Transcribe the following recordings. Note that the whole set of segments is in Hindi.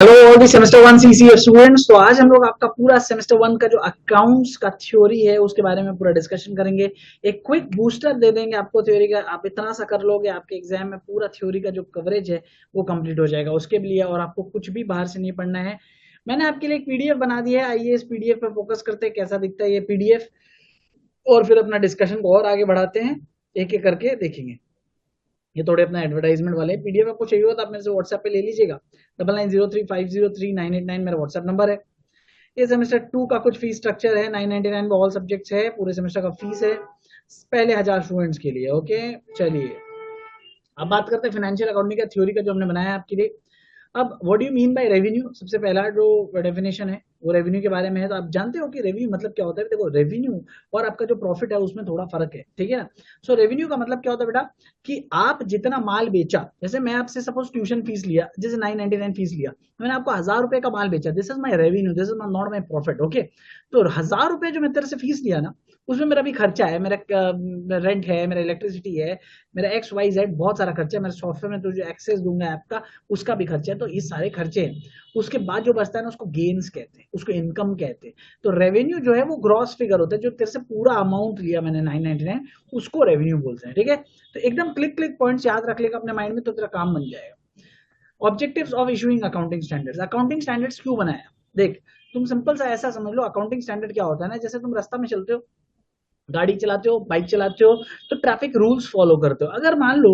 Hello all the semester one CCF students. तो आज हम लोग आपका पूरा सेमेस्टर वन का जो अकाउंट्स का थ्योरी है उसके बारे में पूरा डिस्कशन करेंगे। एक क्विक बूस्टर दे देंगे आपको थ्योरी का। आप इतना सा कर लोगे आपके एग्जाम में पूरा थ्योरी का जो कवरेज है वो कंप्लीट हो जाएगा उसके लिए, और आपको कुछ भी बाहर से नहीं पढ़ना है। मैंने आपके लिए एक पीडीएफ बना दी है, आइए इस पीडीएफ पे फोकस करते हैं कैसा दिखता है ये पीडीएफ, और फिर अपना डिस्कशन को और आगे बढ़ाते हैं, एक एक करके देखेंगे। ये थोड़े अपना एडवर्टाइजमेंट वाले पीडीएफ आपको चाहिए हो तो आप मेरे से व्हाट्सएप पे ले लीजिएगा। 9903503989 मेरा व्हाट्सएप नंबर है। ये सेमेस्टर टू का कुछ फीस स्ट्रक्चर है, 999 में ऑल सब्जेक्ट्स है, पूरे सेमेस्टर का फीस है पहले 1000 स्टूडेंट्स के लिए। ओके, चलिए अब बात करते हैं फाइनेंशियल अकाउंटिंग का थ्योरी का जो हमने बनाया है आपके लिए। अब what do you mean by revenue, सबसे पहला जो डेफिनेशन है वो रेवेन्यू के बारे में है। तो आप जानते हो कि रेवेन्यू मतलब क्या होता है। देखो, रेवेन्यू और आपका जो प्रॉफिट है उसमें थोड़ा फर्क है, ठीक है ना। सो रेवेन्यू का मतलब क्या होता है बेटा, कि आप जितना माल बेचा, जैसे मैं आपसे सपोज ट्यूशन फीस लिया, जैसे 999 फीस लिया, मैंने आपको 1000 रुपए का माल बेचा, this is my revenue, this is not my profit. Okay, तो 1000 रुपए जो मैं तेरे से फीस लिया ना, उसमें मेरा भी खर्चा है, मेरा रेंट है, मेरा इलेक्ट्रिसिटी है, मेरा एक्स वाई जेड बहुत सारा खर्चा है, मेरे सॉफ्टवेयर में तो जो एक्सेस दूंगा ऐप का उसका भी खर्चा है। तो ये सारे खर्चे हैं। उसके बाद जो बचता है ना उसको गेन्स कहते हैं, उसको इनकम कहते हैं। तो रेवेन्यू जो है वो ग्रॉस फिगर होता है, जो तेरे से पूरा अमाउंट लिया मैंने 999 उसको रेवेन्यू बोलते हैं, ठीक है। तो एकदम क्लिक क्लिक पॉइंट्स याद रख लेगा अपने माइंड में तो तेरा काम बन जाएगा। Objectives of issuing accounting standards. Accounting standards क्यों बनाया, देख तुम सिंपल सा ऐसा समझ लो, अकाउंटिंग स्टैंडर्ड क्या होता है ना, जैसे तुम रास्ता में चलते हो, गाड़ी चलाते हो, बाइक चलाते हो, तो ट्रैफिक रूल्स फॉलो करते हो। अगर मान लो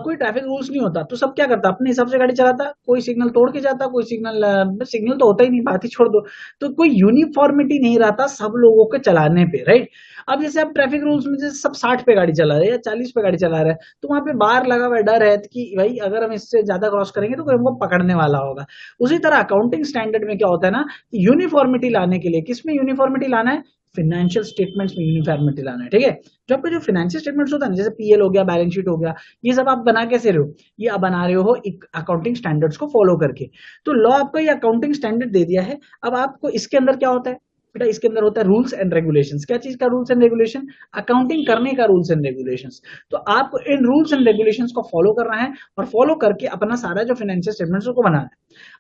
कोई ट्रैफिक रूल्स नहीं होता तो सब क्या करता, अपने हिसाब से गाड़ी चलाता, कोई सिग्नल तोड़ के जाता, कोई सिग्नल तो होता ही नहीं, बात ही छोड़ दो। तो कोई यूनिफॉर्मिटी नहीं रहता सब लोगों के चलाने पे, राइट। अब जैसे आप ट्रैफिक रूल्स में जैसे सब 60 पे गाड़ी चला रहे हैं या 40 पे गाड़ी चला रहे हैं, तो वहां पे बार लगा हुआ डर है कि भाई अगर हम इससे ज्यादा क्रॉस करेंगे तो कोई हमको पकड़ने वाला होगा। उसी तरह अकाउंटिंग स्टैंडर्ड में क्या होता है ना, यूनिफॉर्मिटी लाने के लिए, किसमें यूनिफॉर्मिटी लाना है, फाइनेंशियल स्टेटमेंट्स में यूनिफॉर्मिटी लाना है, ठीक है। जो आपका जो फाइनेंशियल स्टेटमेंट्स होता है ना, जैसे पीएल हो गया, बैलेंस शीट हो गया, ये सब आप बना कैसे रहे हो, ये आप बना रहे हो एक अकाउंटिंग स्टैंडर्ड्स को फॉलो करके। तो लॉ आपको ये अकाउंटिंग स्टैंडर्ड दे दिया है। अब आपको इसके अंदर क्या होता है बेटा, इसके अंदर होता है रूल्स एंड रेगुलेशंस। क्या चीज का रूल्स एंड रेगुलेशन, अकाउंटिंग करने का रूल्स एंड रेगुलेशंस। तो आपको इन रूल्स एंड रेगुलेशंस को फॉलो करना है और फॉलो करके अपना सारा जो फाइनेंशियल स्टेटमेंट्स को बनाना है।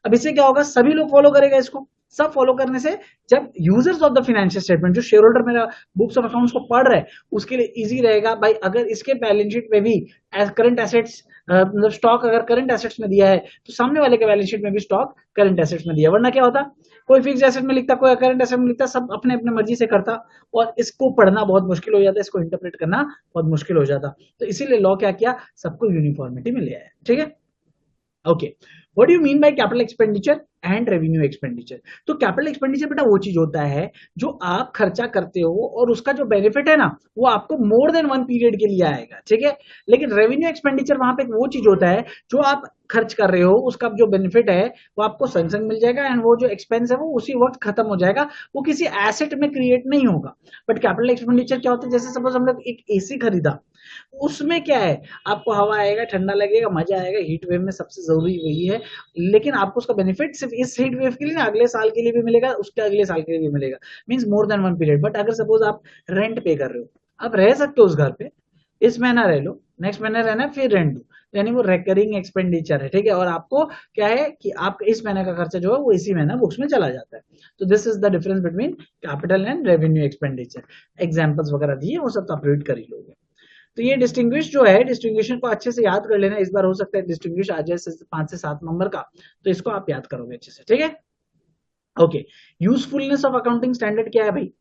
अब इससे क्या होगा, सभी लोग फॉलो करेगा इसको। सब फॉलो करने से जब users of the financial statement, जो शेयर होल्डर मेरा बुक्स ऑफ अकाउंट्स को पढ़ रहे हैं, उसके लिए इजी रहेगा। भाई अगर इसके बैलेंस शीट में भी करंट एसेट्स, मतलब स्टॉक अगर करंट एसेट्स में दिया है तो सामने वाले के बैलेंस शीट में भी स्टॉक करंट एसेट्स में दिया, वरना क्या होता, कोई फिक्स एसेट में लिखता, कोई करंट एसेट में लिखता, सब अपने अपने मर्जी से करता, और इसको पढ़ना बहुत मुश्किल हो जाता, इसको इंटरप्रेट करना बहुत मुश्किल हो जाता। तो इसीलिए लॉ क्या किया, सबको यूनिफॉर्मिटी में ले आया, ठीक है। Okay, what do you mean by capital expenditure and revenue expenditure. तो कैपिटल एक्सपेंडिचर बेटा वो चीज होता है जो आप खर्चा करते हो और उसका जो बेनिफिट है ना वो आपको मोर देन वन पीरियड के लिए आएगा, ठीक है। लेकिन रेवेन्यू एक्सपेंडिचर वहां पे वो चीज होता है जो आप खर्च कर रहे हो, उसका जो बेनिफिट है वो आपको संग संग मिल जाएगा, एंड वो जो एक्सपेंस है वो उसी वक्त खत्म हो जाएगा, वो किसी एसेट में क्रिएट नहीं होगा। बट कैपिटल एक्सपेंडिचर क्या होता है, जैसे सपोज हम लोग एक एसी खरीदा, उसमें क्या है, आपको हवा आएगा, ठंडा लगेगा, मजा आएगा, हीट वेव में सबसे जरूरी वही है। लेकिन आपको उसका बेनिफिट सिर्फ इस हीट वेव के लिए ना, अगले साल के लिए भी मिलेगा, उसके अगले साल के लिए भी मिलेगा, means more than one period. But अगर सपोज आप रेंट पे कर रहे हो, आप रह सकते हो उस घर पे, इस महीना रह लो, नेक्स्ट महीना रहना फिर रेंट दो, यानी वो रेकरिंग एक्सपेंडिचर है, ठीक है। और आपको क्या है कि आप इस महीने का खर्चा जो है वो इसी महीना बुक्स में चला जाता है। तो this is the difference between capital and revenue expenditure. Examples वगैरह दिए वो सब तो आप रीड कर ही लोगे। तो ये डिस्टिंग्विश जो है, डिस्टिंग्विशन को अच्छे से याद कर लेना, इस बार हो सकता है डिस्टिंग्विश आ जाए 5 से 7 नंबर का, तो इसको आप याद करोगे अच्छे से, ठीक है। Okay, usefulness of accounting standard क्या है भाई।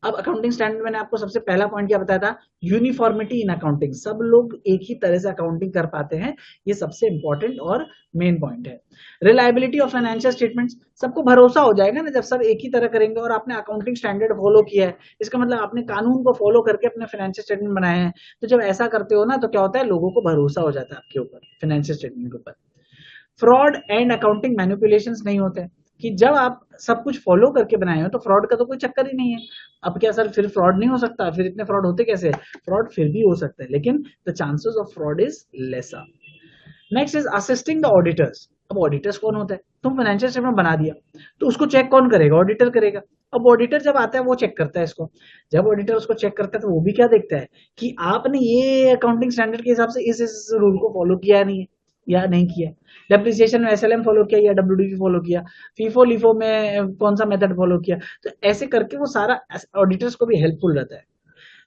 अब अकाउंटिंग स्टैंडर्ड मैंने आपको सबसे पहला पॉइंट क्या बताया था, यूनिफॉर्मिटी इन अकाउंटिंग, सब लोग एक ही तरह से अकाउंटिंग कर पाते हैं, ये सबसे इंपॉर्टेंट और मेन पॉइंट है। रिलायबिलिटी ऑफ फाइनेंशियल स्टेटमेंट्स, सबको भरोसा हो जाएगा ना जब सब एक ही तरह करेंगे और आपने अकाउंटिंग स्टैंडर्ड फॉलो किया है, इसका मतलब आपने कानून को फॉलो करके अपने फाइनेंशियल स्टेटमेंट बनाए हैं। तो जब ऐसा करते हो ना तो क्या होता है, लोगों को भरोसा हो जाता है आपके ऊपर, फाइनेंशियल स्टेटमेंट के ऊपर। फ्रॉड एंड अकाउंटिंग मैनिपुलेशंस नहीं होते, कि जब आप सब कुछ फॉलो करके बनाए हो तो फ्रॉड का तो कोई चक्कर ही नहीं है। अब क्या सर फिर फ्रॉड नहीं हो सकता, फिर इतने फ्रॉड होते कैसे, फ्रॉड फिर भी हो सकता है लेकिन the chances of fraud is lesser. Next is assisting the auditors. अब ऑडिटर्स कौन होता है, तुम फाइनेंशियल स्टेटमेंट बना दिया तो उसको चेक कौन करेगा, ऑडिटर करेगा। अब ऑडिटर जब आता है वो चेक करता है इसको, जब ऑडिटर उसको चेक करता है तो वो भी क्या देखता है कि आपने ये अकाउंटिंग स्टैंडर्ड के हिसाब से इस रूल को फॉलो किया नहीं है, या नहीं किया, डेप्रिसिएशन में एसएलएम फॉलो किया या डब्ल्यूडीवी फॉलो किया, फीफो लिफो में कौन सा मेथड फॉलो किया, तो ऐसे करके वो सारा ऑडिटर्स को भी हेल्पफुल रहता है।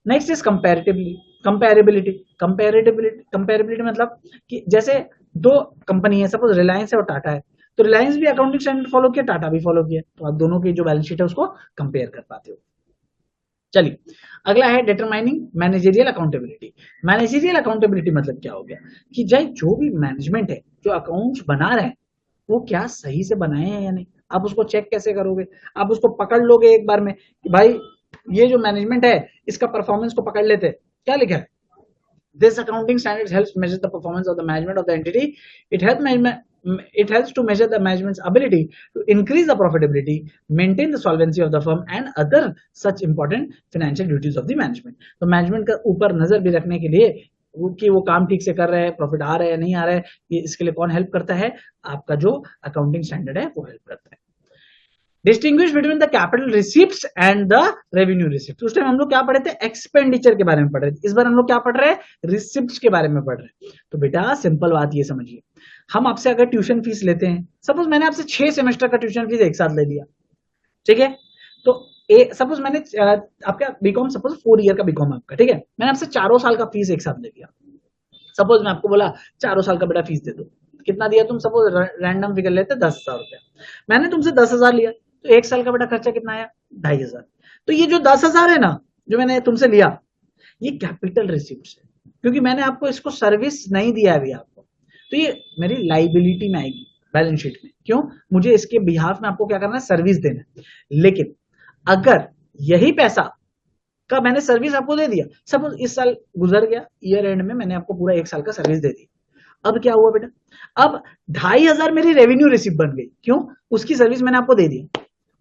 Next is comparability. कंपेरेबिलिटी मतलब कि जैसे दो कंपनी है, सपोज रिलायंस है और टाटा है, तो रिलायंस भी अकाउंटिंग स्टैंडर्ड फॉलो किया, टाटा भी फॉलो किया, तो आप दोनों की जो बैलेंस शीट है उसको कंपेयर कर पाते हो। चलिए अगला है determining managerial accountability. Managerial accountability मतलब क्या हो गया कि जो भी मैनेजमेंट है, जो अकाउंट्स बना रहे हैं, वो क्या सही से बनाए हैं या नहीं, आप उसको चेक कैसे करोगे? आप उसको पकड़ लोगे एक बार में कि भाई ये जो मैनेजमेंट है इसका परफॉर्मेंस को पकड़ लेते, क्या लिखा है, this accounting standards helps measure the performance of the management of the entity. It helps to measure the management's ability to increase the profitability, maintain the solvency of the firm and other such important financial duties of the management. तो मैनेजमेंट का ऊपर नजर भी रखने के लिए कि वो काम ठीक से कर रहे हैं, प्रॉफिट आ रहा है या नहीं आ रहा है, ये इसके लिए कौन हेल्प करता है? आपका जो अकाउंटिंग स्टैंडर्ड है वो हेल्प करता है। Distinguish between the capital receipts and the revenue receipt. उस टाइम हम लोग क्या पढ़े थे? एक्सपेंडिचर के बारे में पढ़ रहे थे। इस बार हम लोग क्या पढ़ रहे हैं? रिसिप्ट्स के बारे में पढ़ रहे हैं। तो बेटा सिंपल बात ये समझिए, हम आपसे अगर ट्यूशन फीस लेते हैं, सपोज मैंने आपसे 6 सेमेस्टर का ट्यूशन फीस एक साथ ले लिया, ठीक है, तो सपोज मैंने आपका बीकॉम, सपोज 4 ईयर का बीकॉम आपका, ठीक है, मैंने आपसे 4 साल का फीस एक साथ ले लिया। सपोज मैं आपको बोला 4 साल का बेटा फीस दे दो, कितना दिया तुम? सपोज रैंडम फिगर लेते 10,000 रुपया, मैंने तुमसे 10,000 लिया, तो 1 साल का बेटा खर्चा कितना आया? 2,500। तो ये जो 10,000 है ना, जो मैंने तुमसे लिया, ये कैपिटल रिसिप्ट्स है, क्योंकि मैंने आपको इसको सर्विस नहीं दिया अभी आपको, तो ये मेरी लाइबिलिटी में आएगी बैलेंस शीट में। क्यों? मुझे इसके बिहाफ में आपको क्या करना है? सर्विस देना है। लेकिन अगर यही पैसा का मैंने सर्विस आपको दे दिया, सपोज इस साल गुजर गया, ईयर एंड में मैंने आपको पूरा 1 साल का सर्विस दे दी, अब क्या हुआ बेटा? अब 2,500 मेरी रेवेन्यू रिसिप्ट बन गई। क्यों? उसकी सर्विस मैंने आपको दे दी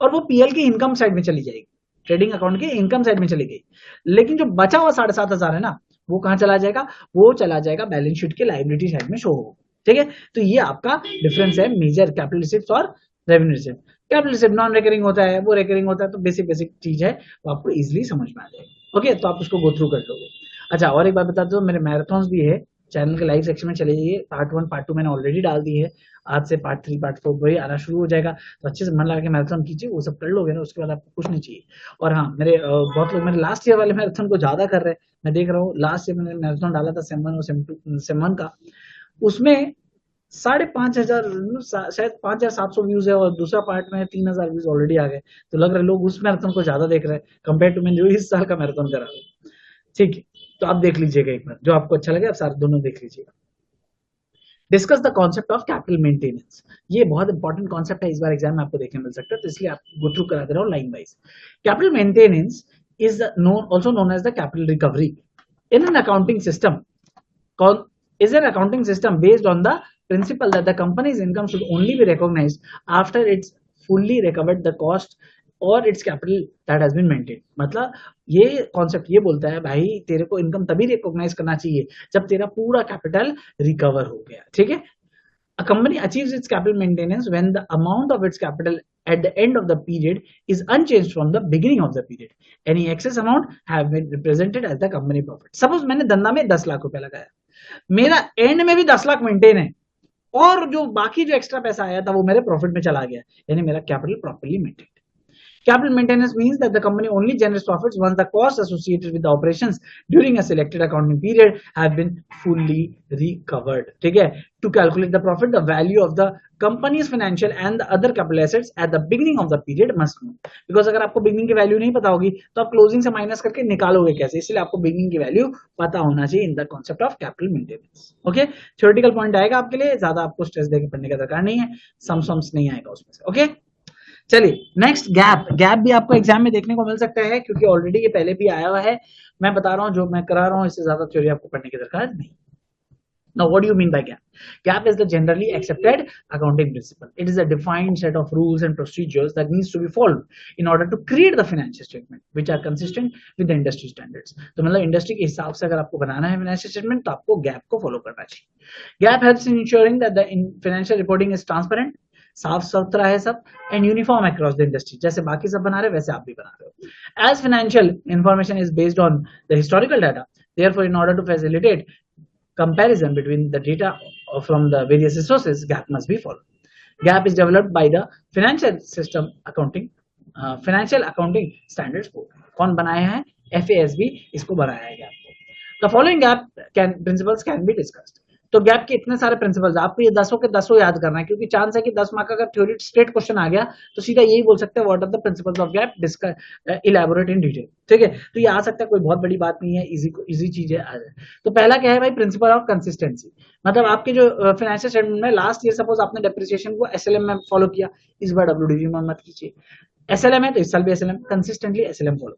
और वो पीएल की इनकम साइड में चली जाएगी, ट्रेडिंग अकाउंट के इनकम साइड में चली गई। लेकिन जो बचा हुआ 7,500 है ना, वो कहां चला जाएगा? वो चला जाएगा बैलेंस शीट के लायबिलिटी साइड में शो होगा। ठीक है, तो ये आपका डिफरेंस है मेजर कैपिटल रिसिप्ट और revenue receipt. Capital receipt non recurring होता है, वो रिकरिंग होता है, तो बेसिक चीज है, वो आपको इजिली समझ में आ जाएगा। ओके, तो आप उसको गो थ्रू कर लोगे। अच्छा, और एक बात बता दो, मेरे मैराथन्स भी है, चैनल के लाइव सेक्शन में चले जाइए, पार्ट 1 पार्ट 2 मैंने ऑलरेडी डाल दी है, आज से पार्ट 3 पार्ट 4 वही आना शुरू हो जाएगा, तो अच्छे से मन लगा के मैराथन कीजिए, वो सब कर लोगे ना, उसके बाद आपको कुछ नहीं चाहिए। और हाँ, मेरे बहुत लोग मेरे लास्ट ईयर वाले मैराथन को ज्यादा कर रहे हैं, मैं देख रहा हूँ। लास्ट ईयर मैंने मैराथन डाला था सेम 1 और सेम 1 का, उसमें 5,500 शायद 5,700 व्यूज है, और दूसरा पार्ट में 3,000 व्यूज ऑलरेडी आ गए, तो लग रहा है लोग उस मैराथन को ज्यादा देख रहे हैं कंपेयर टू मैं जो इस साल का मैराथन करा रहा हूँ। ठीक है, तो आप देख लीजिएगा एक बार, जो आपको अच्छा लगे आप सारे दोनों देख लीजिएगा। Discuss the concept of capital maintenance. ये बहुत इंपॉर्टेंट कॉन्सेप्ट है, इस बार एग्जाम में आपको देखने मिल सकता है, तो इसलिए आप गो थ्रू करा दे रहा हूं line wise. Capital maintenance is also known as the capital recovery in an accounting system. Is an accounting system based on the principle that the company's income should only be recognized after it's fully recovered the cost or its capital that has been maintained. मतलब ये कॉन्सेप्ट ये बोलता है भाई तेरे को इनकम तभी रिकॉग्नाइज करना चाहिए जब तेरा पूरा कैपिटल रिकवर हो गया। ठीक है, a company achieves its capital maintenance when the amount of its capital at the end of the period is unchanged from the beginning of the period. Any excess amount have been represented as the company profit. Suppose मैंने धंधा में 10 लाख रुपए लगाया, मेरा एंड में भी 10 लाख मेंटेन है, और जो बाकी जो एक्स्ट्रा पैसा आया था वो मेरे प्रॉफिट में चला गया, यानी मेरा capital properly maintain. Capital maintenance means that the company only generates profits once the costs associated with the operations during a selected accounting period have been fully recovered. ठीक है, to calculate the profit, the value of the company's financial and the other capital assets at the beginning of the period must know. Because अगर आपको beginning की वैल्यू नहीं पता होगी तो आप क्लोजिंग से माइनस करके निकालोगे कैसे, इसलिए आपको beginning की वैल्यू पता होना चाहिए in the concept of capital maintenance. Okay, theoretical point आएगा आपके लिए, ज्यादा आपको स्ट्रेस देके पढ़ने का दरकार नहीं है, सम्स नहीं आएगा उसमें से। ओके, चलिए नेक्स्ट गैप भी आपको एग्जाम में देखने को मिल सकता है, क्योंकि ऑलरेडी ये पहले भी आया हुआ है। मैं बता रहा हूं जो मैं करा रहा हूं, इससे ज्यादा थ्योरी आपको पढ़ने की दरकार नहीं। Now what do you mean by gap? Gap is the generally accepted accounting principle. It is a defined set of rules and procedures that needs to be followed in order to create the financial statement which are consistent with the industry standards. तो मतलब इंडस्ट्री के हिसाब से अगर आपको बनाना है financial statement तो आपको गैप को फॉलो करना चाहिए। Gap helps in ensuring that the financial reporting is transparent, साफ सुथरा है सब, and uniform across the industry. जैसे बाकी सब बना रहे वैसे आप भी बना रहे हो। As financial information is based on the historical data, therefore in order to facilitate comparison between the data from the various sources, gap must be followed. Gap is developed by the Financial Accounting Standards Board. कौन बनाया है? FASB इसको बनाया है गैप को. The following gap principles can be discussed. तो गैप के इतने सारे प्रिंसिपल्स, आपको ये 10 के 10 याद करना है, क्योंकि चांस है कि 10 मार्क का अगर थ्योरी स्ट्रेट क्वेश्चन आ गया तो सीधा यही बोल सकते हैं what are the principles of gap, discuss elaborate in detail. ठीक है, तो ये आ सकता है, कोई बहुत बड़ी बात नहीं है, इजी चीज है. तो पहला क्या है भाई? Principle of consistency. मतलब आपके जो फाइनेंशियल स्टेटमेंट में लास्ट ईयर सपोज आपने डेप्रिसिएशन को SLM में फॉलो किया, इस बार WDV में मत कीजिए. SLM है तो इस साल भी SLM, consistently SLM follow.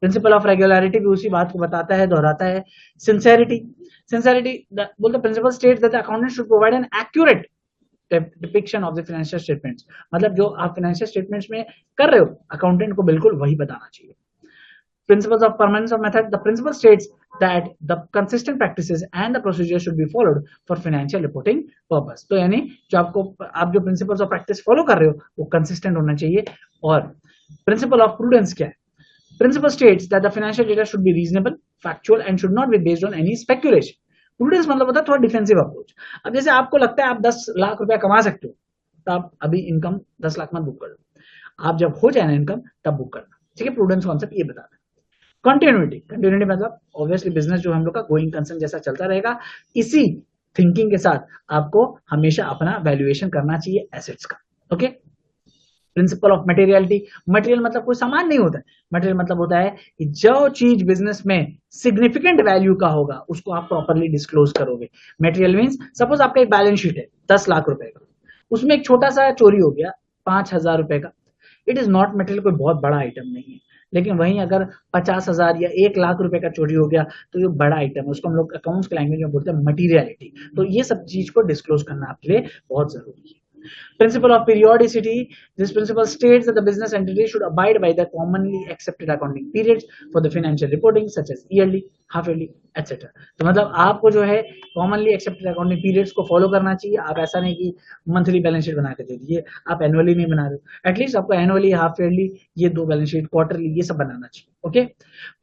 Principle of regularity भी उसी बात को बताता है, दोहराता है. सिंसेरिटी बोलते principal states that the accountant should provide an accurate depiction of the financial statements. मतलब जो आप फाइनेंशियल स्टेटमेंट्स में कर रहे हो, अकाउंटेंट को बिल्कुल वही बताना चाहिए. Principles of permanence of method. The principle states that the consistent practices and the procedures should be followed for financial reporting purpose. तो यानी जो आप जो principles of practice follow कर रहे हो वो consistent होना चाहिए. और principle of prudence क्या है? Principle states that the financial data should be reasonable, factual and should not be based on any speculation. Prudence मतलब होता है थोड़ा डिफेंसिव अप्रोच. अब जैसे आपको लगता है आप 10 लाख रुपया कमा सकते हो, तो आप अभी इनकम 10 लाख मत बुक कर लो, आप जब हो जाए ना इनकम तब बुक करना. ठीक है, प्रूडेंस कॉन्सेप्ट ये बताना. कंटिन्यूटी मतलब ऑब्वियसली बिजनेस जो हम लोग का गोइंग कंसर्न जैसा चलता रहेगा, इसी थिंकिंग के साथ आपको हमेशा अपना वैल्यूएशन करना चाहिए एसेट्स का. Okay. Principle of materiality. Material मतलब कोई सामान नहीं होता है. मटेरियल मतलब होता है कि जो चीज बिजनेस में सिग्निफिकेंट वैल्यू का होगा उसको आप प्रॉपरली डिस्क्लोज करोगे. मटेरियल मींस सपोज आपका एक बैलेंस शीट है 10 लाख रुपए का, उसमें एक छोटा सा चोरी हो गया 5,000 रुपए का. इट इज नॉट मटेरियल, कोई बहुत बड़ा आइटम नहीं है. लेकिन वहीं अगर 50,000 या 1 लाख रुपए का चोरी हो गया तो ये बड़ा आइटम है, उसको हम लोग अकाउंट्स के लैंग्वेज में बोलते हैं मटीरियलिटी. तो ये सब चीज को डिस्क्लोज करना आपके लिए बहुत जरूरी है. Principle of periodicity. This principle states that the business entity should abide by the commonly accepted accounting periods for the financial reporting, such as yearly, half yearly, etc. तो मतलब आपको जो है commonly accepted accounting periods को follow करना चाहिए. आप ऐसा नहीं कि मंथली बैलेंस शीट बना के दे दिए, आप एनुअली नहीं बना रहे हो, एटलीस्ट आपको एनुअली, हाफ ईयरली, ये 2 बैलेंस शीट, क्वार्टरली, ये सब बनाना चाहिए. Okay.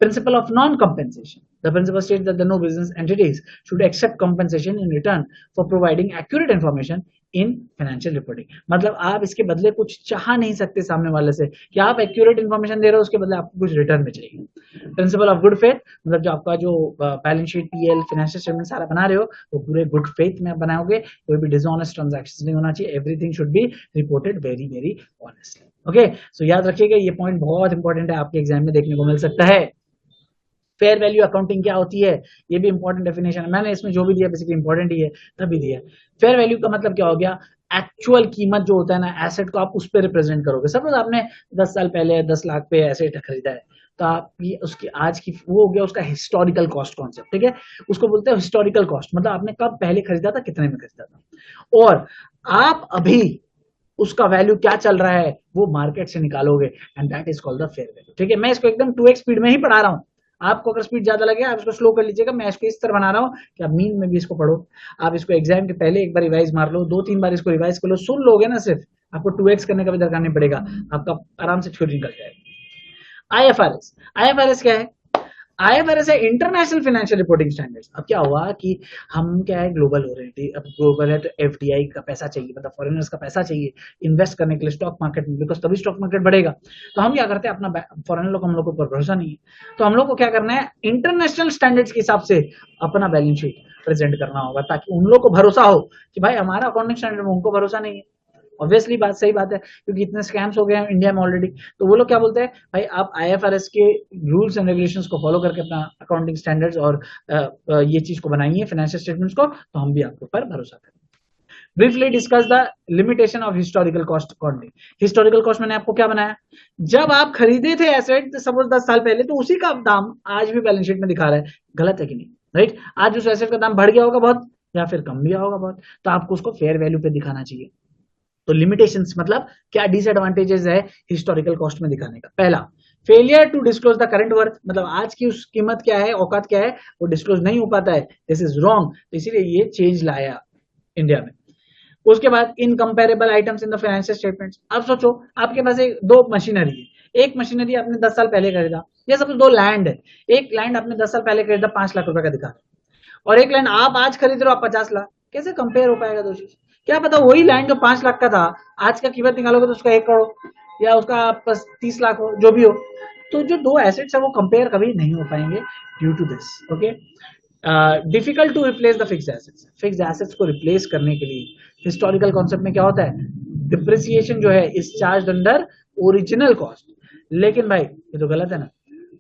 Principle of non-compensation. The principle states that the no business entities should accept compensation in return for providing accurate information in financial reporting. मतलब आप इसके बदले कुछ चाह नहीं सकते सामने वाले से कि आप एक्यूरेट इन्फॉर्मेशन दे रहे हो, उसके बदले आपको कुछ रिटर्न में चाहिए. Principle of good faith. मतलब जो आपका जो balance sheet, PL, financial statement सारा बना रहे हो वो पूरे गुड फेथ में बनाओगे. कोई भी डिसऑनेस्ट ट्रांजैक्शन नहीं होना चाहिए. Everything should be reported very very honestly. Okay. So याद रखिएगा, ये पॉइंट बहुत इंपॉर्टेंट है, आपके एग्जाम में देखने को मिल सकता है. फेयर वैल्यू अकाउंटिंग क्या होती है, ये भी इंपॉर्टेंट डेफिनेशन है. मैंने इसमें जो भी दिया बेसिकली इंपॉर्टेंट ही है, तभी दिया. फेयर वैल्यू का मतलब क्या हो गया? एक्चुअल कीमत जो होता है ना एसेट को, आप उस पर रिप्रेजेंट करोगे. सपोज आपने 10 साल पहले 10 लाख पे एसेट खरीदा है, तो आप ये उसकी आज की वो हो गया उसका हिस्टोरिकल कॉस्ट कॉन्सेप्ट. ठीक है, उसको बोलते हैं हिस्टोरिकल कॉस्ट. मतलब आपने कब पहले खरीदा था, कितने में खरीदा था, और आप अभी उसका वैल्यू क्या चल रहा है वो मार्केट से निकालोगे, and that is called the fair value. ठीक है, मैं इसको एकदम 2x स्पीड में ही पढ़ा रहा हूँ. आपको अगर स्पीड ज्यादा लगे आप इसको स्लो कर लीजिएगा. मैं इसको इस तरह बना रहा हूँ कि आप नींद में भी इसको पढ़ो. आप इसको एग्जाम के पहले एक बार रिवाइज मार लो, 2-3 बार इसको रिवाइज कर लो. सुन लोगे ना सिर्फ, आपको 2x करने का भी दरकार नहीं पड़ेगा, आपका आराम से थ्योरी निकल जाएगा. IFRS क्या है? IFRS है इंटरनेशनल फाइनेंशियल रिपोर्टिंग स्टैंडर्ड्स. अब क्या हुआ कि हम क्या है, ग्लोबल हो रहे हैं. अब ग्लोबल है तो FDI का पैसा चाहिए, मतलब फॉरेनर्स का पैसा चाहिए इन्वेस्ट करने के लिए स्टॉक मार्केट में, बिकॉज तभी स्टॉक मार्केट बढ़ेगा. तो हम क्या करते हैं, अपना फॉरेनर लोग हम लोग को भरोसा नहीं है, तो हम लोग को क्या करना है, इंटरनेशनल स्टैंडर्ड्स के हिसाब से अपना बैलेंस शीट प्रेजेंट करना होगा, ताकि उन लोग को भरोसा हो कि भाई हमारा अकाउंटिंग स्टैंडर्ड में उनको भरोसा नहीं है. ऑब्वियसली बात सही बात है, क्योंकि इतने स्कैम्स हो गए हैं इंडिया में ऑलरेडी. तो वो लोग क्या बोलते हैं, भाई आप IFRS के रूल्स एंड रेगुलेशंस को फॉलो करके अपना अकाउंटिंग स्टैंडर्ड्स और ये चीज को बनाइए फाइनेंशियल स्टेटमेंट्स को, तो हम भी आपके ऊपर भरोसा करें. Briefly discuss the limitation of historical cost accounting. Historical cost मैंने आपको क्या बनाया, जब आप खरीदे थे एसेट सपोज 10 साल पहले, तो उसी का दाम आज भी बैलेंस शीट में दिखा रहा है. गलत है कि नहीं, राइट? आज उस एसेट का दाम बढ़ गया होगा बहुत, या फिर कम गया होगा बहुत, तो आपको उसको फेयर वैल्यू पे दिखाना चाहिए. तो लिमिटेशंस मतलब क्या डिसएडवांटेजेस है हिस्टोरिकल कॉस्ट में दिखाने का. पहला, failure to disclose the current worth. मतलब आज की उस कीमत क्या है, औकात क्या है, वो डिस्क्लोज नहीं हो पाता है. This is wrong. तो इसीलिए ये चेंज लाया इंडिया में. उसके बाद incomparable items in the financial statements. अब सोचो आपके पास एक 2 मशीनरी है. एक मशीनरी आपने 10 साल पहले खरीदा, या सब 2 लैंड है. एक लैंड आपने 10 साल पहले खरीदा 5 लाख रुपए का दिखा, और एक लैंड आप आज खरीद रहे हो आप 50 लाख, कैसे कंपेयर हो पाएगा दो चीज? क्या पता वही लैंड जो 5 लाख का था आज का कीमत निकालोगे तो उसका 1 करोड़ या उसका 30 लाख हो, जो भी हो। तो जो दो एसेट्स है वो कंपेयर कभी नहीं हो पाएंगे due to this. Okay, difficult to replace the fixed assets. Fixed assets को रिप्लेस करने के लिए हिस्टोरिकल कॉन्सेप्ट में क्या होता है, डिप्रिसिएशन जो है is charge under original cost. लेकिन भाई ये तो गलत है ना।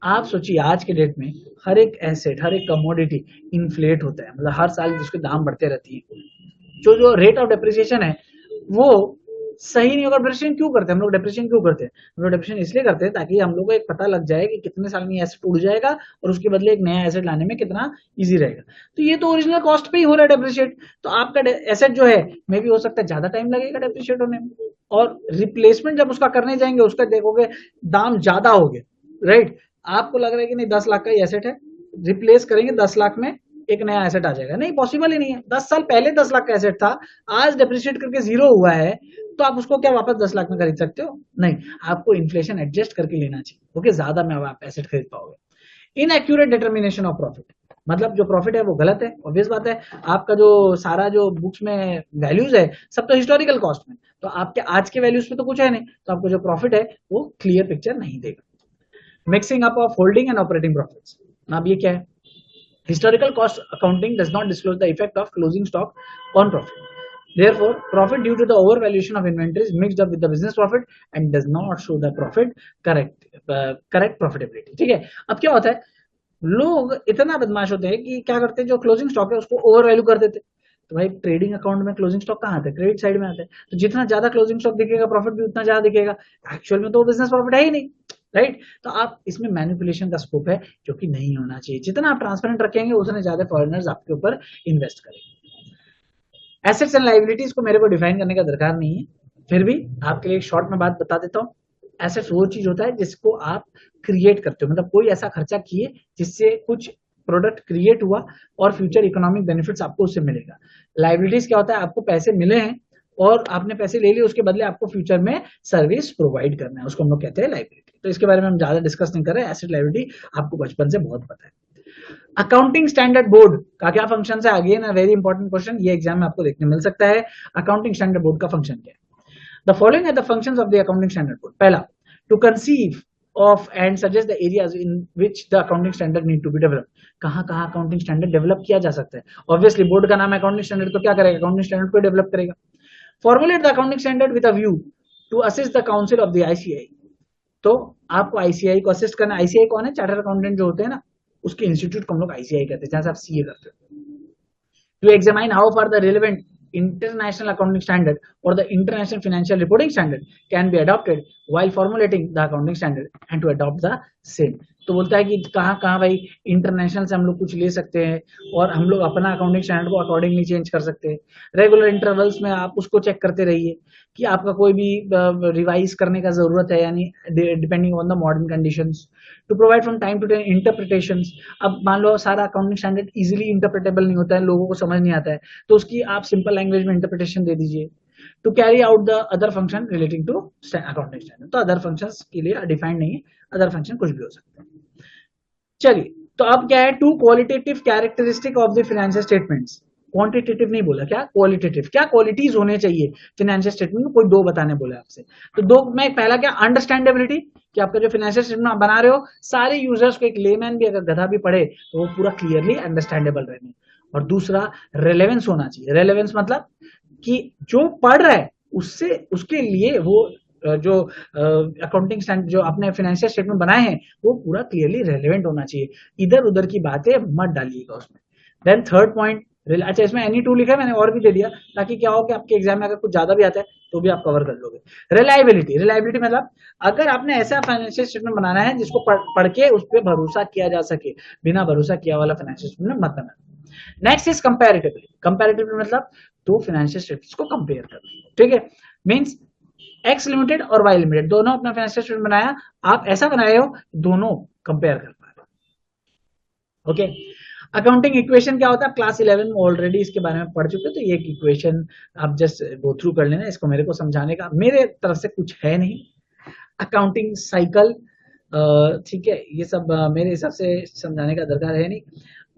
आप सोचिए आज के डेट में हर एक एसेट, हर एक कमोडिटी इन्फ्लेट होता है, मतलब हर साल उसके दाम बढ़ते रहती है। जो जो रेट ऑफ डेप्रिसिएशन है वो सही नहीं होगा। डेप्रिसिएशन क्यों करते हैं हम लोग? डेप्रिसिएशन क्यों करते हैं हम लोग? डेप्रिसिएशन इसलिए करते हैं ताकि हम लोग को एक पता लग जाए कि कितने साल में ये एसेट उड़ जाएगा और उसके बदले एक नया एसेट लाने में कितना इजी रहेगा। तो ये तो ओरिजिनल कॉस्ट पे ही हो रहा है डेप्रिशिएट। तो आपका एसेट जो है मे भी हो सकता है ज्यादा टाइम लगेगा डेप्रिशिएट होने में, और रिप्लेसमेंट जब उसका करने जाएंगे उसका देखोगे दाम ज्यादा हो गए, राइट? आपको लग रहा है कि नहीं 10 लाख का ही एसेट है, रिप्लेस करेंगे 10 लाख में एक नया एसेट आ जाएगा। नहीं, पॉसिबल ही नहीं है। 10 साल पहले 10 लाख का एसेट था, आज डेप्रिशिएट करके 0 हुआ है, तो आप उसको क्या वापस 10 लाख में खरीद सकते हो? नहीं, आपको इन्फ्लेशन एडजस्ट करके लेना चाहिए। ओके, ज्यादा में आप एसेट खरीद पाओगे। इनएक्यूरेट डिटर्मिनेशन ऑफ प्रॉफिट, मतलब जो प्रॉफिट है वो गलत है, ऑब्वियस बात है। आपका जो सारा जो बुक्स में वैल्यूज है सब तो हिस्टोरिकल कॉस्ट में, तो आपके आज के वैल्यूज पे तो कुछ है नहीं, तो आपको जो प्रॉफिट है वो क्लियर पिक्चर नहीं देगा। Mixing up of holding and operating profits, अब ये क्या है? Historical cost accounting does not disclose the effect of closing stock on profit. Therefore, profit due to the overvaluation of inventory is mixed up with the business profit and does not show the profit correct profitability. ठीक है? अब क्या होता है, लोग इतना बदमाश होते हैं कि क्या करते हैं, जो क्लोजिंग स्टॉक है उसको ओवर वैल्यू कर देते हैं। तो भाई ट्रेडिंग अकाउंट में क्लोजिंग स्टॉक कहाँ आता है? क्रेडिट साइड में आता है। तो जितना ज्यादा क्लोजिंग स्टॉक दिखेगा प्रॉफिट भी उतना ज्यादा दिखेगा। एक्चुअल में तो बिजनेस प्रॉफिट है ही नहीं, राइट? तो आप इसमें मैनिपुलेशन का स्कोप है जो कि नहीं होना चाहिए। जितना आप ट्रांसपेरेंट रखेंगे उतने ज्यादा फॉरेनर्स आपके ऊपर इन्वेस्ट करेंगे। एसेट्स एंड लाइबिलिटीज को मेरे को डिफाइन करने का दरकार नहीं है, फिर भी आपके लिए शॉर्ट में बात बता देता हूँ। एसेट्स वो चीज होता है जिसको आप क्रिएट करते हो, मतलब कोई ऐसा खर्चा किए जिससे कुछ प्रोडक्ट क्रिएट हुआ और फ्यूचर इकोनॉमिक बेनिफिट्स आपको उससे मिलेगा। लाइबिलिटीज क्या होता है, आपको पैसे मिले हैं और आपने पैसे ले लिए, उसके बदले आपको फ्यूचर में सर्विस प्रोवाइड करना है, उसको हम लोग कहते हैं लाइबिलिटी। तो इसके बारे में हम ज्यादा डिस्कस नहीं कर रहे हैं, एसेट लाइबिलिटी आपको बचपन से बहुत पता है। अकाउंटिंग स्टैंडर्ड बोर्ड का क्या फंक्शन है? Again a very important question, ये एग्जाम में आपको देखने मिल सकता है। अकाउंटिंग स्टैंडर्ड बोर्ड का फंक्शन क्या है? The following are the functions of the accounting standard board. पहला, to conceive of and suggest the areas in which the accounting standard need to be developed। कहाँ कहाँ अकाउंटिंग स्टैंडर्ड डेवलप किया जा सकता है? ऑब्वियसली बोर्ड का नाम है अकाउंटिंग स्टैंडर्ड, तो क्या करेगा? अकाउंटिंग स्टैंडर्ड को डेवलप करेगा। Formulate the accounting standard with a view to assist the council of the ICI. तो आपको आईसीआई को असिस्ट करना। आईसीआई कौन है? चार्टर्ड अकाउंटेंट जो होते हैं ना, उसके इंस्टीट्यूट को हम लोग आईसीआई कहते हैं, जहां से आप सीए करते हो। To examine how far the relevant international accounting standard or the international financial reporting standard can be adopted while formulating the accounting standard and to adopt the same। तो बोलता है कि कहाँ कहाँ भाई इंटरनेशनल से हम लोग कुछ ले सकते हैं और हम लोग अपना अकाउंटिंग स्टैंडर्ड को अकॉर्डिंगली चेंज कर सकते हैं। रेगुलर इंटरवल्स में आप उसको चेक करते रहिए कि आपका कोई भी रिवाइज करने का जरूरत है, यानी depending on the modern conditions. To provide from time to time interpretations. अब मान लो सारा अकाउंटिंग स्टैंडर्ड इजीली इंटरप्रेटेबल नहीं होता है, लोगों को समझ नहीं आता है, तो उसकी आप सिंपल लैंग्वेज में इंटरप्रिटेशन दे दीजिए। To carry out the other function relating to accounting standard. तो अदर फंक्शंस के लिए डिफाइंड नहीं है, अदर फंक्शन कुछ भी हो सकता है। चलिए, तो अब क्या है? To qualitative characteristic of the financial statements. Quantitative नहीं बोला, क्या क्वालिटेटिव, क्या क्वालिटीज होने चाहिए फाइनेंशियल स्टेटमेंट में, कोई दो बताने बोले आपसे। तो दो में पहला क्या? अंडरस्टैंडेबिलिटी, कि आपका जो फाइनेंशियल स्टेटमेंट बना रहे हो सारे यूजर्स को, एक लेमैन भी अगर गधा भी पढ़े तो वो पूरा क्लियरली अंडरस्टैंडेबल रहने। और दूसरा रेलेवेंस होना चाहिए। रेलेवेंस मतलब कि जो पढ़ रहा है उससे, उसके लिए वो जो अकाउंटिंग स्टैंडर्ड जो आपने फाइनेंशियल स्टेटमेंट बनाए हैं वो पूरा क्लियरली रेलेवेंट होना चाहिए, इधर उधर की बातें मत डालिएगा उसमें। देन थर्ड पॉइंट, अच्छा इसमें एनी टू लिखा है, मैंने और भी दे दिया ताकि क्या हो कि आपके एग्जाम में अगर कुछ ज्यादा भी आता है तो भी आप कवर कर लोगे। रिलायबिलिटी, रिलायबिलिटी मतलब अगर आपने ऐसा फाइनेंशियल स्टेटमेंट बनाना है जिसको पढ़ के उस पर भरोसा किया जा सके, बिना भरोसा किया वाला फाइनेंशियल स्टेटमेंट मत बनाना। Next is comparatively. कंपैरेटिवली मतलब दो फाइनेंशियल स्टेटमेंट्स को कंपेयर करना, ठीक है? मींस एक्स लिमिटेड और वाई लिमिटेड दोनों अपना फाइनेंशियल स्टेटमेंट बनाया, आप ऐसा बनाए हो दोनों कंपेयर कर पा रहे हो। ओके, अकाउंटिंग इक्वेशन क्या होता है? क्लास 11 में ऑलरेडी इसके बारे में पढ़ चुके, तो ये इक्वेशन आप जस्ट गो थ्रू कर लेना, इसको मेरे को समझाने का मेरे तरफ से कुछ है नहीं। अकाउंटिंग साइकिल, ठीक है, ये सब मेरे हिसाब से समझाने का दरकार है नहीं।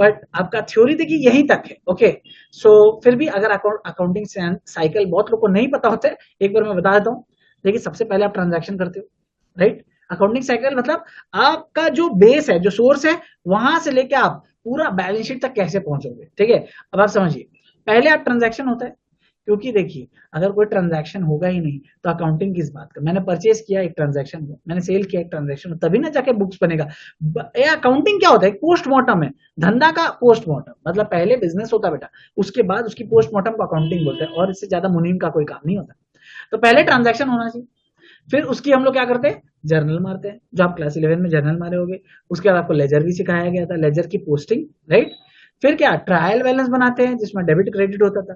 बट आपका थ्योरी देखिए यहीं तक है। ओके, सो फिर भी अगर अकाउंटिंग साइकिल बहुत लोग को नहीं पता होता है, एक बार मैं बता देता हूँ। देखिए सबसे पहले आप ट्रांजैक्शन करते हो, राइट। अकाउंटिंग साइकिल मतलब आपका जो बेस है, जो सोर्स है, वहां से लेके आप पूरा बैलेंस शीट तक कैसे पहुंचोगे, ठीक है। अब आप समझिए, पहले आप ट्रांजैक्शन होता है, क्योंकि देखिए अगर कोई ट्रांजैक्शन होगा ही नहीं तो अकाउंटिंग किस बात का। मैंने परचेज किया एक ट्रांजैक्शन को, मैंने सेल किया एक ट्रांजैक्शन, तभी ना जाके बुक्स बनेगा। ये अकाउंटिंग क्या होता है, पोस्टमार्टम है, धंधा का पोस्टमार्टम। मतलब पहले बिजनेस होता है बेटा, उसके बाद उसकी पोस्टमार्टम को अकाउंटिंग बोलते हैं, और इससे ज्यादा मुनीम का कोई काम नहीं होता। तो पहले ट्रांजैक्शन होना चाहिए, फिर उसकी हम लोग क्या करते हैं, जर्नल मारते हैं, जो आप क्लास 11 में जर्नल मारे होगे। उसके बाद आपको लेजर भी सिखाया गया था, लेजर की पोस्टिंग, राइट। फिर क्या, ट्रायल बैलेंस बनाते हैं, जिसमें डेबिट क्रेडिट होता था।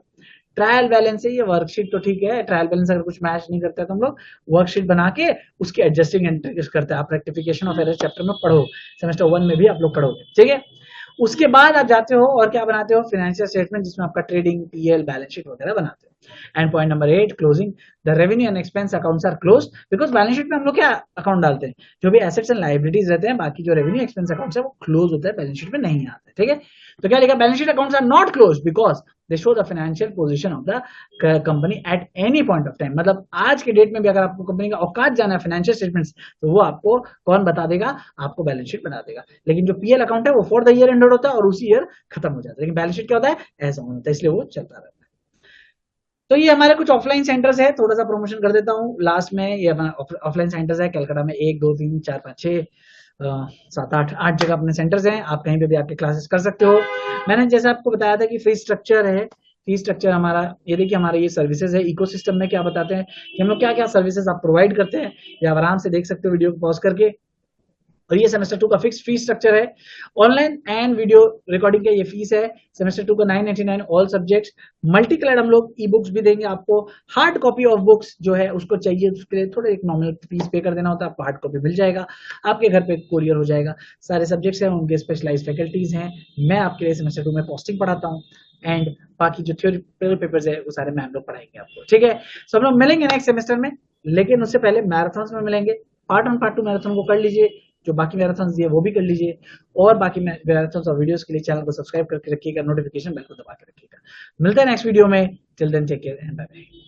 ट्रायल बैलेंस से ये वर्कशीट तो ठीक है, ट्रायल बैलेंस अगर कुछ मैच नहीं करता है तो हम लोग वर्कशीट बना के उसकी एडजस्टिंग एंट्रीज करते हैं। आप रेक्टिफिकेशन ऑफ एरर चैप्टर में पढ़ो, सेमेस्टर 1 में भी आप लोग पढ़ोगे, ठीक है। उसके बाद आप जाते हो और क्या बनाते हो, फाइनेंशियल स्टेटमेंट, जिसमें आपका ट्रेडिंग, पीएल, बैलेंस शीट वगैरह बनाते हो। And point number 8, closing. The revenue and expense accounts are close, because balance sheet में हम लोग क्या अकाउंट डालते हैं, जो भी एसेट्स एंड लायबिलिटीज रहते हैं, बाकी जो रेवेन्यू एक्सपेंस अकाउंट्स है वो क्लोज होता है, बैलेंस शीट में नहीं आते, ठीक है। तो क्या लिखा, balance sheet accounts are not close because they show the financial position of the company at any point of time. मतलब आज के डेट में भी अगर आपको कंपनी का औकात जाना है फाइनेंशियल स्टेटमेंट्स, तो वो आपको कौन बता देगा, आपको बैलेंस शीट बता देगा। लेकिन जो पीएल अकाउंट है वो फॉर द ईयर एंडेड होता है और उसी ईयर खत्म हो जाता है, लेकिन बैलेंस शीट क्या होता है, ऐसा होता है, इसलिए वो चलता रहता है। तो ये हमारे कुछ ऑफलाइन सेंटर्स है, थोड़ा सा प्रमोशन कर देता हूँ लास्ट में। ये ऑफलाइन सेंटर्स है कलकत्ता में, 1 2 3 4 5 6 7 8 जगह अपने सेंटर्स हैं, आप कहीं पे भी आके क्लासेस कर सकते हो। मैंने जैसे आपको बताया था कि फीस स्ट्रक्चर है, फीस स्ट्रक्चर हमारा ये देखिए, हमारा ये सर्विसेज है, इकोसिस्टम में क्या बताते हैं कि हम लोग क्या क्या सर्विसेज आप प्रोवाइड करते हैं, ये आप आराम से देख सकते हो वीडियो को पॉज करके। और ये सेमेस्टर 2 का फिक्स फीस स्ट्रक्चर है, ऑनलाइन एंड वीडियो रिकॉर्डिंग का ये फीस है। सेमेस्टर 2 का 999 ऑल सब्जेक्ट्स। मल्टी क्लाइड हम लोग ई बुक्स भी देंगे आपको, हार्ड कॉपी ऑफ बुक्स जो है उसको चाहिए, उसके लिए थोड़ा एक नॉमिनल फीस पे कर देना होता है, आपको हार्ड कॉपी मिल जाएगा, आपके घर पे कोरियर हो जाएगा। सारे सब्जेक्ट्स हैं, उनके स्पेशलाइज फैकल्टीज हैं, मैं आपके लिए सेमेस्टर 2 में पोस्टिंग पढ़ाता हूँ, एंड बाकी जो थ्योरी पेपर्स है वो सारे मैम लोग पढ़ाएंगे आपको, ठीक है। सो हम लोग मिलेंगे नेक्स्ट सेमेस्टर में, लेकिन उससे पहले मैराथन में मिलेंगे। पार्ट 1 पार्ट 2 मैराथन को कर लीजिए, जो बाकी मैराथन दिए वो भी कर लीजिए, और बाकी मैराथन और वीडियोस के लिए चैनल को सब्सक्राइब करके रखिएगा, नोटिफिकेशन बेल को दबा के रखिएगा। मिलते हैं नेक्स्ट वीडियो में, till then take care and bye bye.